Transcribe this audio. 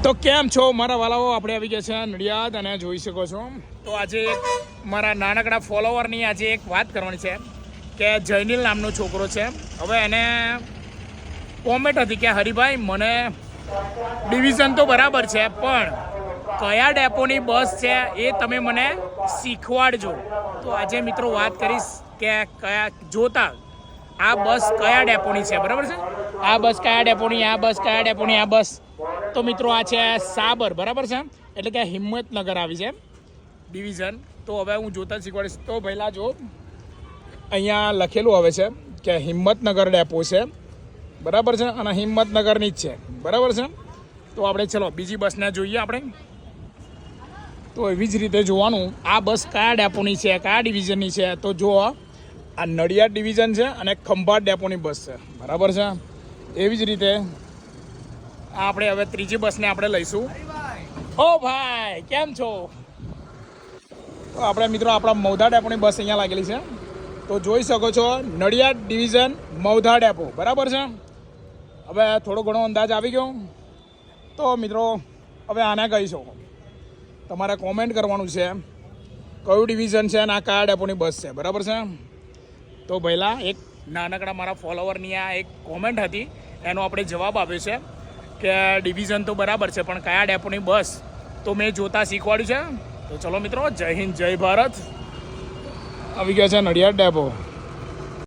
તો કેમ છો મારા વાલાઓ? આપણે આવી ગયા છે નડિયાદ અને જોઈ શકો છો. તો આજે મારા નાનકડા ફોલોવરની આજે એક વાત કરવાની છે કે જયનીલ નામનો છોકરો છે. હવે એને કોમેન્ટ હતી કે હરિભાઈ મને ડિવિઝન તો બરાબર છે પણ કયા ડેપોની બસ છે એ તમે મને શીખવાડજો. તો આજે મિત્રો વાત કરીશ કે કયા જોતા આ બસ કયા ડેપોની છે, બરાબર છે? આ બસ કયા ડેપોની, આ બસ કયા ડેપોની, આ બસ તો મિત્રો આ છે સાબર, બરાબર છે? એટલે કે હિંમતનગર આવી છે ડિવિઝન. તો હવે હું જોતા શીખવાડીશ. તો પહેલાં જો અહીંયા લખેલું આવે છે કે હિંમતનગર ડેપો છે, બરાબર છે? અને હિંમતનગરની જ છે, બરાબર છે? તો આપણે ચલો બીજી બસને જોઈએ આપણે. તો એવી જ રીતે જોવાનું આ બસ કયા ડેપોની છે, કયા ડિવિઝનની છે. તો જો આ નડિયાદ ડિવિઝન છે અને ખંભાત ડેપોની બસ છે, બરાબર છે? એવી જ રીતે આપણે હવે ત્રીજી બસને આપણે લઈશું. ઓ ભાઈ કેમ છો? તો આપણે મિત્રો આપણા મૌધા ડેપોની બસ અહીંયા લાગેલી છે. તો જોઈ શકો છો નડિયાદ ડિવિઝન મૌધા ડેપો, બરાબર છે? હવે થોડો ઘણો અંદાજ આવી ગયો. તો મિત્રો હવે આને કહીશું તમારે કોમેન્ટ કરવાનું છે કયું ડિવિઝન છે અને આ કયા ડેપોની બસ છે, બરાબર છે? તો પહેલાં એક નાનકડા મારા ફોલોવરની આ એક કોમેન્ટ હતી એનો આપણે જવાબ આપ્યો છે કે ડિવિઝન તો બરાબર છે પણ કયા ડેપોની બસ તો મેં જોતા શીખવાડ્યું છે. તો ચલો મિત્રો, જય હિન્દ જય ભારત. આવી ગયા છે નડિયાદ ડેપો.